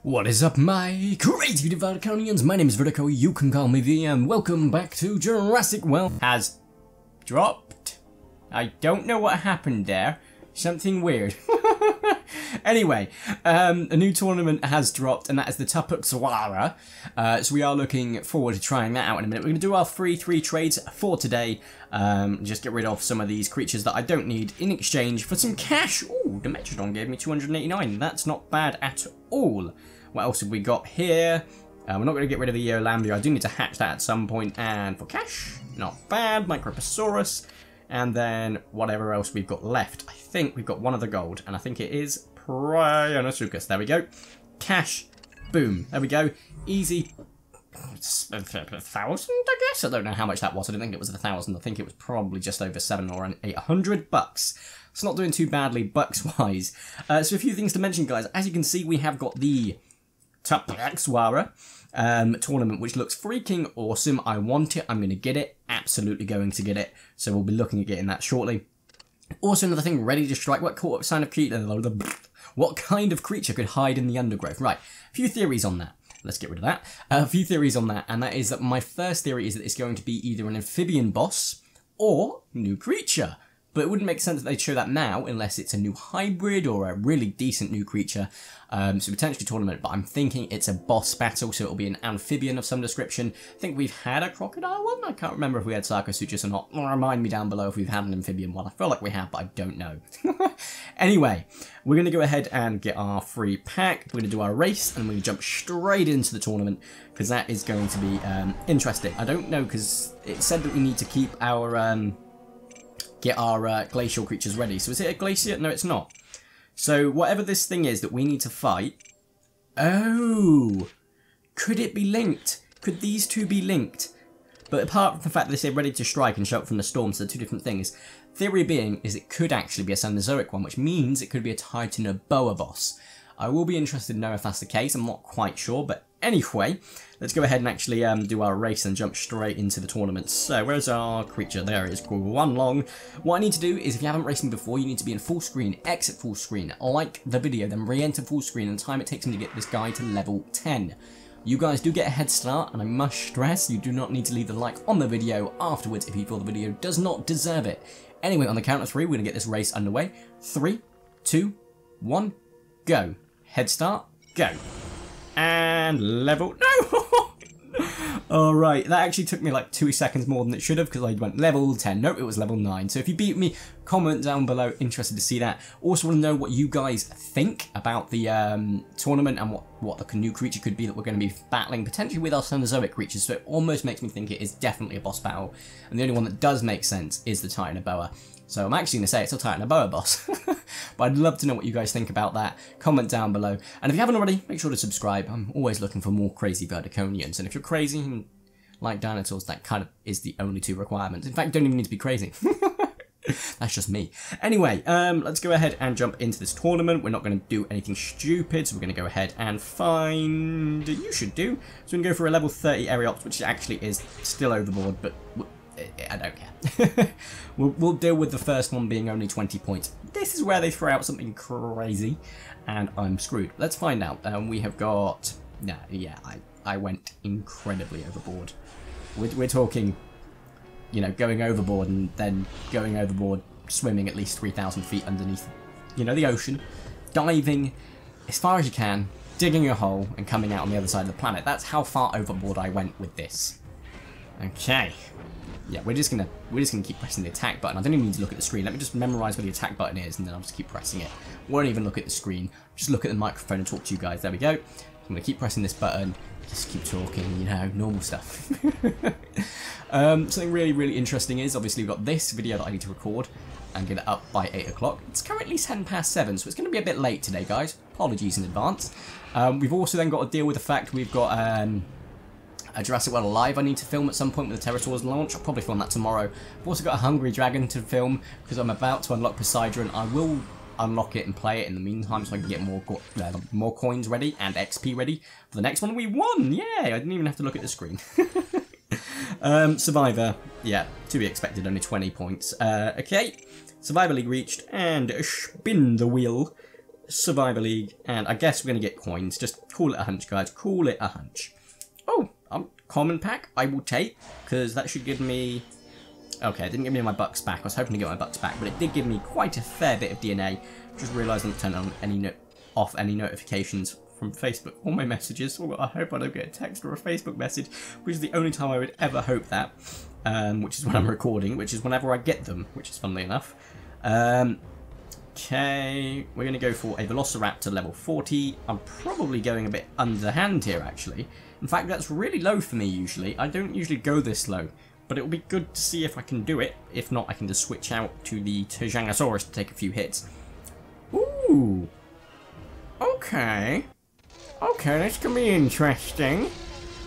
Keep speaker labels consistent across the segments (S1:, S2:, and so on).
S1: What is up, my crazy Verticonians? My name is Vertico, you can call me V, and welcome back to Jurassic World. Has dropped. I don't know what happened there. Something weird. Anyway, a new tournament has dropped, and that is the Tupuxuara. So we are looking forward to trying that out in a minute. We're going to do our 3 trades for today. Just get rid of some of these creatures that I don't need in exchange for some cash. Ooh, the Metrodon gave me 289. That's not bad at all. What else have we got here? We're not going to get rid of the Eolambia. I do need to hatch that at some point. And for cash, not bad. Microposaurus. And then whatever else we've got left. I think we've got one of the gold. And I think it is Prionosuchus. There we go. Cash. Boom. There we go. Easy. 1,000, I guess? I don't know how much that was. I didn't think it was 1,000. I think it was probably just over 700 or 800 bucks. It's not doing too badly bucks-wise. So a few things to mention, guys. As you can see, we have got the Tupuxuara tournament, which looks freaking awesome. I want it. I'm going to get it. Absolutely going to get it. So we'll be looking at getting that shortly. Also, another thing, ready to strike. What kind of creature could hide in the undergrowth? Right, a few theories on that. Let's get rid of that. A few theories on that, and that is that my first theory is that it's going to be either an amphibian boss or new creature. But it wouldn't make sense that they'd show that now unless it's a new hybrid or a really decent new creature. So potentially tournament, but I'm thinking it's a boss battle, so it'll be an amphibian of some description. I think we've had a crocodile one. I can't remember if we had Sarcosuchus or not. Remind me down below if we've had an amphibian one. I feel like we have, but I don't know. Anyway, we're going to go ahead and get our free pack. We're going to do our race, and we're going to jump straight into the tournament, because that is going to be interesting. I don't know, because it said that we need to keep our... get our glacial creatures ready. So is it a glacier? No, it's not. So whatever this thing is that we need to fight... Oh! Could it be linked? Could these two be linked? But apart from the fact that they say ready to strike and show up from the storm, so they're two different things. Theory being is it could actually be a Cenozoic one, which means it could be a titanoboa boss. I will be interested to know if that's the case. I'm not quite sure, but anyway, let's go ahead and actually do our race and jump straight into the tournament. So, where's our creature? There it is, one long. What I need to do is, if you haven't raced me before, you need to be in full screen, exit full screen, like the video, then re-enter full screen, and the time it takes me to get this guy to level 10. You guys do get a head start, and I must stress, you do not need to leave the like on the video afterwards if you feel the video does not deserve it. Anyway, on the count of 3, we're going to get this race underway. 3, 2, 1, go. Head start, go. And level... No! Alright, that actually took me like 2 seconds more than it should have, because I went level 10. Nope, it was level 9. So if you beat me, comment down below. Interested to see that. Also want to know what you guys think about the tournament and what the new creature could be that we're going to be battling, potentially with our Cenozoic creatures. So it almost makes me think it is definitely a boss battle. And the only one that does make sense is the Titanoboa. So I'm actually going to say it's a Titanoboa boss. But I'd love to know what you guys think about that. Comment down below. And if you haven't already, make sure to subscribe. I'm always looking for more crazy Verticonians. And if you're crazy and like dinosaurs, that kind of is the only 2 requirements. In fact, you don't even need to be crazy. That's just me. Anyway, let's go ahead and jump into this tournament. We're not going to do anything stupid, so we're going to go ahead and find... You should do. So we're going to go for a level 30 Aerops, which actually is still overboard, but... I don't care. we'll deal with the first one being only 20 points. This is where they throw out something crazy, and I'm screwed. Let's find out. We have got... yeah, I went incredibly overboard. We're talking, you know, going overboard and then going overboard, swimming at least 3,000 feet underneath, you know, the ocean, diving as far as you can, digging a hole, and coming out on the other side of the planet. That's how far overboard I went with this. Okay. Yeah, we're just gonna keep pressing the attack button. I don't even need to look at the screen. Let me just memorize where the attack button is, and then I'll just keep pressing it. Won't even look at the screen. Just look at the microphone and talk to you guys. There we go. I'm gonna keep pressing this button. Just keep talking, you know, normal stuff. Something really interesting is obviously we've got this video that I need to record and get it up by 8 o'clock. It's currently 7 past 7, so it's going to be a bit late today, guys. Apologies in advance. We've also then got to deal with the fact we've got a Jurassic World Live I need to film at some point with the Pterosaurs launch. I'll probably film that tomorrow. I've also got a Hungry Dragon to film because I'm about to unlock Poseidon. I will unlock it and play it in the meantime so I can get more coins ready and XP ready for the next one. We won! Yay! I didn't even have to look at the screen. Survivor. Yeah, to be expected, only 20 points. Okay. Survivor League reached and spin the wheel. Survivor League, and I guess we're going to get coins. Just call it a hunch, guys. Call it a hunch. Oh, common pack I will take, because that should give me... Okay, it didn't give me my bucks back. I was hoping to get my bucks back, but it did give me quite a fair bit of DNA. Just realised I didn't turn on off any notifications from Facebook. All my messages. Oh, I hope I don't get a text or a Facebook message, which is the only time I would ever hope that, which is when I'm recording, which is whenever I get them, which is funnily enough. Okay, we're going to go for a Velociraptor level 40. I'm probably going a bit underhand here, actually. In fact, that's really low for me, usually. I don't usually go this low, but it will be good to see if I can do it. If not, I can just switch out to the Tyrannosaurus to take a few hits. Ooh. Okay. Okay, this can be interesting.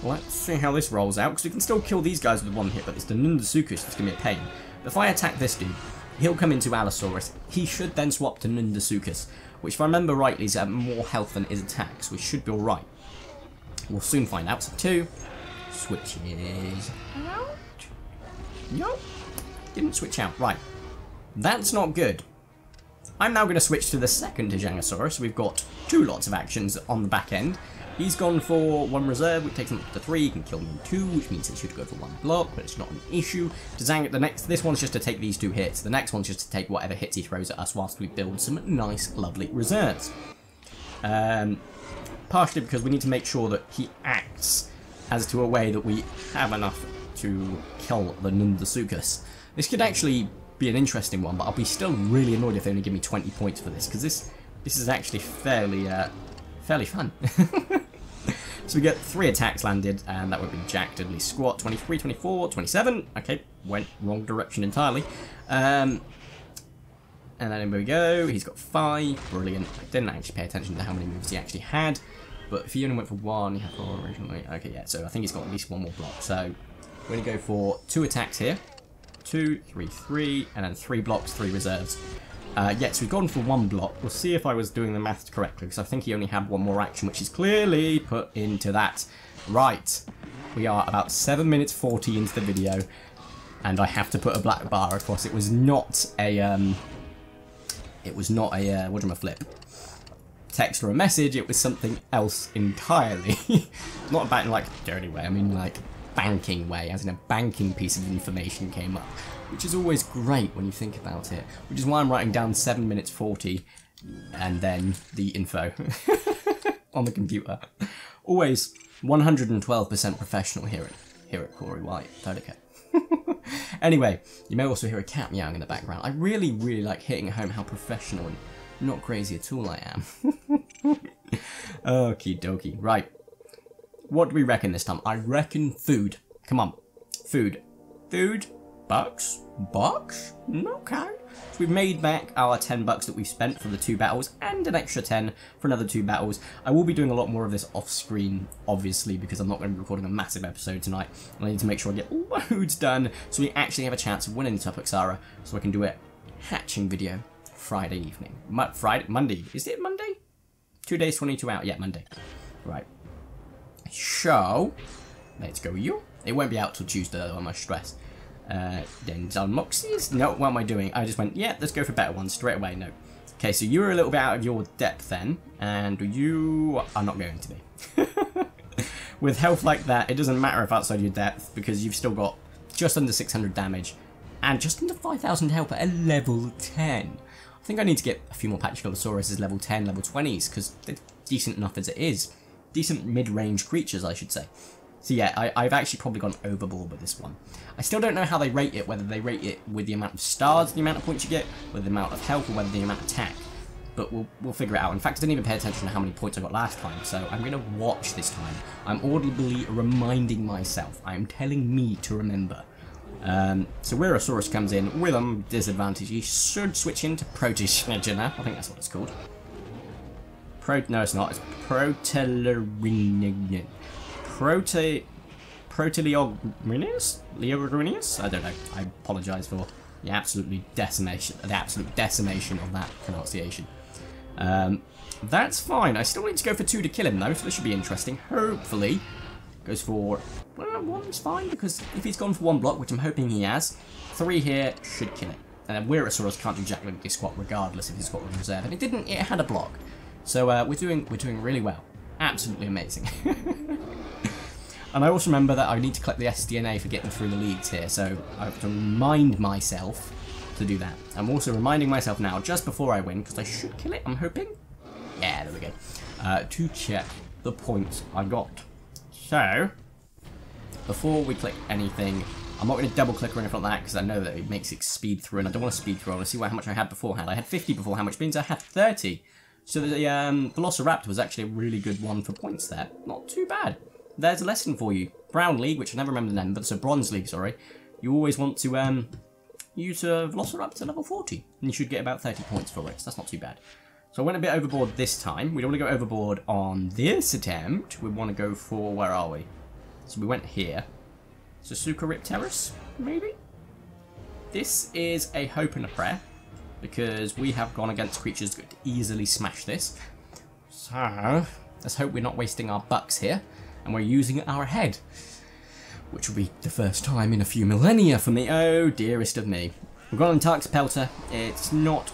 S1: Let's see how this rolls out, because we can still kill these guys with one hit, but it's the Nundasuchus that's going to be a pain. If I attack this dude, he'll come into Allosaurus. He should then swap to Nundasuchus, which if I remember rightly is more health than his attack, so we should be alright. We'll soon find out. So 2 switches out. Nope. Didn't switch out. Right. That's not good. I'm now going to switch to the second Tyrannosaurus. We've got 2 lots of actions on the back end. He's gone for 1 reserve, which takes him up to 3. He can kill me in 2, which means he should go for 1 block, but it's not an issue. This one's just to take these 2 hits. The next one's just to take whatever hits he throws at us whilst we build some nice, lovely reserves. Partially because we need to make sure that he acts as to a way that we have enough to kill the Nundasuchus. This could actually be an interesting one, but I'll be still really annoyed if they only give me 20 points for this, because this is actually fairly fun. So we get 3 attacks landed, and that would be Jack, Dudley, Squat, 23, 24, 27. Okay, went wrong direction entirely. And then here we go. He's got 5. Brilliant. I didn't actually pay attention to how many moves he actually had, but if he only went for 1, he had 4 originally. Okay, yeah, so I think he's got at least 1 more block. So we're going to go for 2 attacks here. 2, 3, 3, and then 3 blocks, 3 reserves. So we've gone for 1 block. We'll see if I was doing the maths correctly, because I think he only had 1 more action, which is clearly put into that. Right. We are about 7 minutes 40 into the video, and I have to put a black bar across. It was not a, whatchamaflip, text or a message. It was something else entirely. Not about in like a dirty way. I mean like banking way, as in a banking piece of information came up, which is always great when you think about it, which is why I'm writing down 7 minutes 40 and then the info on the computer. Always 112% professional here at Corey White, Vertico. Anyway, you may also hear a cat meowing in the background. I really like hitting home how professional and not crazy at all I am. Okie dokie. Right. What do we reckon this time? I reckon food. Come on. Food. Food. Bucks? Bucks? Okay. So we've made back our 10 bucks that we've spent for the 2 battles and an extra 10 for another 2 battles. I will be doing a lot more of this off screen, obviously, because I'm not going to be recording a massive episode tonight. I need to make sure I get loads done so we actually have a chance of winning the Tupuxuara, so I can do a hatching video Friday evening. Monday. Is it Monday? 2 days, 22 out. Yeah, Monday. Right. So, let's go you. It won't be out till Tuesday though, I'm stressed. Then Moxies? No, what am I doing? I just went, yeah, let's go for better ones straight away. No. Okay, so you were a little bit out of your depth then, and you are not going to be. With health like that, it doesn't matter if outside your depth, because you've still got just under 600 damage, and just under 5,000 health at a level 10. I think I need to get a few more Pachycolosaurus level 10, level 20s, because they're decent enough as it is. Decent mid-range creatures, I should say. So yeah, I've actually probably gone overboard with this one. I still don't know how they rate it, whether they rate it with the amount of stars, the amount of points you get, with the amount of health, or whether the amount of attack. But we'll figure it out. In fact, I didn't even pay attention to how many points I got last time, so I'm going to watch this time. I'm audibly reminding myself. I'm telling me to remember. So Werosaurus comes in with a disadvantage. He should switch into Protoschnegena. I think that's what it's called. No, it's not. It's Proteleurinian. Proteleogrinus? Leogrinus? I don't know. I apologise for the absolute decimation of that pronunciation. That's fine. I still need to go for 2 to kill him though, so this should be interesting. Hopefully, goes for 1's fine, because if he's gone for 1 block, which I'm hoping he has, 3 here should kill it. And then Weiratosaurus can't do jack limply squat regardless if he's got one reserve. And it didn't, it had a block. So we're doing really well. Absolutely amazing. And I also remember that I need to collect the SDNA for getting through the leagues here, so I have to remind myself to do that. I'm also reminding myself now, just before I win, because I should kill it, I'm hoping. Yeah, there we go. To check the points I got. So, before we click anything, I'm not going to double click or anything like that, because I know that it makes it speed through, and I don't want to speed through. I want to see how much I had beforehand. I had 50 beforehand, which means I had 30. So the Velociraptor was actually a really good one for points there. Not too bad. There's a lesson for you. Brown League, which I never remember the name, but it's a Bronze League, sorry. You always want to use a Velociraptor level 40, and you should get about 30 points for it, so that's not too bad. So I went a bit overboard this time. We don't want to go overboard on this attempt. We want to go for, where are we? So we went here. So Sucaripterus, maybe? This is a hope and a prayer, because we have gone against creatures that could easily smash this. So, let's hope we're not wasting our bucks here, and we're using our head, which will be the first time in a few millennia for me. Oh, dearest of me. We've got an Antarctic Pelter. It's not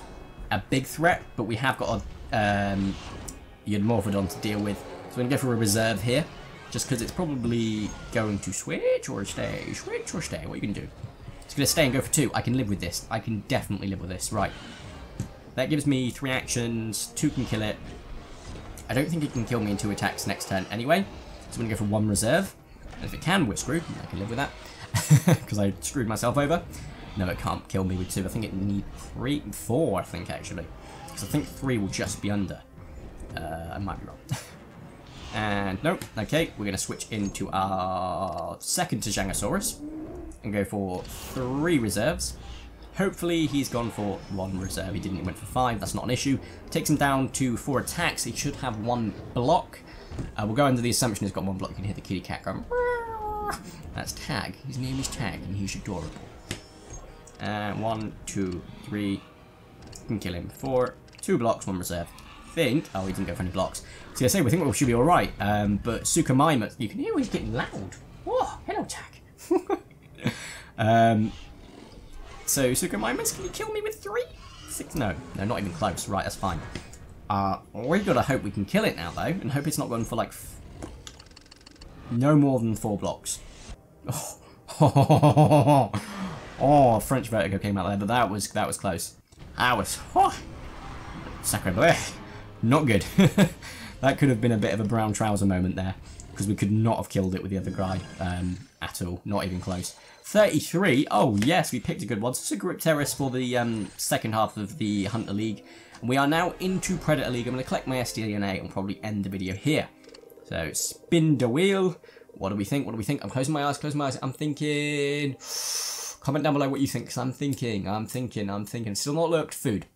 S1: a big threat, but we have got a Eudmorphodon to deal with. So we're going to go for a reserve here, just because it's probably going to switch or stay. Switch or stay. What are you going to do? It's going to stay and go for 2. I can live with this. I can definitely live with this. Right. That gives me 3 actions. 2 can kill it. I don't think it can kill me in 2 attacks next turn anyway. So I'm going to go for 1 reserve. And if it can, we're screwed. I can live with that. Because I screwed myself over. No, it can't kill me with 2. I think it needs 4, I think, actually. Because I think 3 will just be under. I might be wrong. And nope. Okay, we're going to switch into our second Tyrannosaurus. And go for 3 reserves. Hopefully he's gone for 1 reserve. He didn't, he went for 5. That's not an issue. Takes him down to 4 attacks. He should have 1 block. We'll go under the assumption he's got 1 block. You can hear the kitty cat going. That's Tag. His name is Tag, and he's adorable. 1, 2, 3. Can kill him. 4. 2 blocks, 1 reserve. Think. Oh, he didn't go for any blocks. So I say we think we should be all right. But Suchomimus, you can hear he's getting loud. Whoa, hello, Tag. So Suchomimus, can you kill me with 3? 6? No, not even close. Right, that's fine. We gotta hope we can kill it now though, and hope it's not going for like no more than 4 blocks. Oh, French Vertigo came out there, but that was close. That was sacre bleu. Not good. That could have been a bit of a brown trouser moment there, because we could not have killed it with the other guy at all. Not even close. 33. Oh yes, we picked a good one. So Sucaripterus for the second half of the Hunter League. We are now into Predator League. I'm going to collect my SDNA and probably end the video here. So, spin the wheel. What do we think? What do we think? I'm closing my eyes, I'm thinking. Comment down below what you think, because I'm thinking. Still not looked. Food.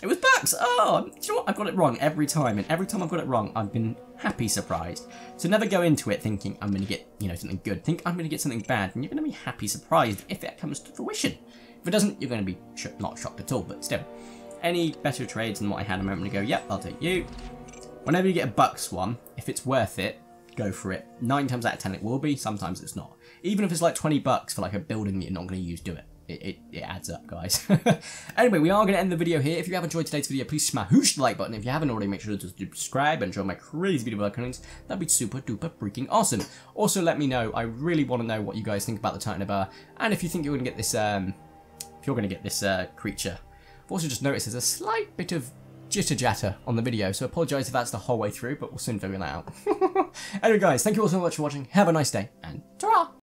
S1: It was bucks! Oh, do you know what? I've got it wrong every time, and every time I've got it wrong, I've been happy surprised. So never go into it thinking I'm going to get, something good. Think I'm going to get something bad, and you're going to be happy surprised if it comes to fruition. If it doesn't, you're going to be not shocked at all, but still. Any better trades than what I had a moment ago? Yep, I'll take you. Whenever you get a bucks one, if it's worth it, go for it. 9 times out of 10 it will be, sometimes it's not. Even if it's like 20 bucks for like a building that you're not going to use, do it. It adds up, guys. Anyway, we are going to end the video here. If you have enjoyed today's video, please smash the like button. If you haven't already, make sure to subscribe and join my crazy video recordings. That'd be super duper freaking awesome. Also, let me know. I really want to know what you guys think about the titanoboa, and if you think you're going to get this, creature. I've also just noticed there's a slight bit of jitter-jatter on the video, so apologise if that's the whole way through, but we'll soon figure that out. Anyway, guys, thank you all so much for watching. Have a nice day, and ta-ra!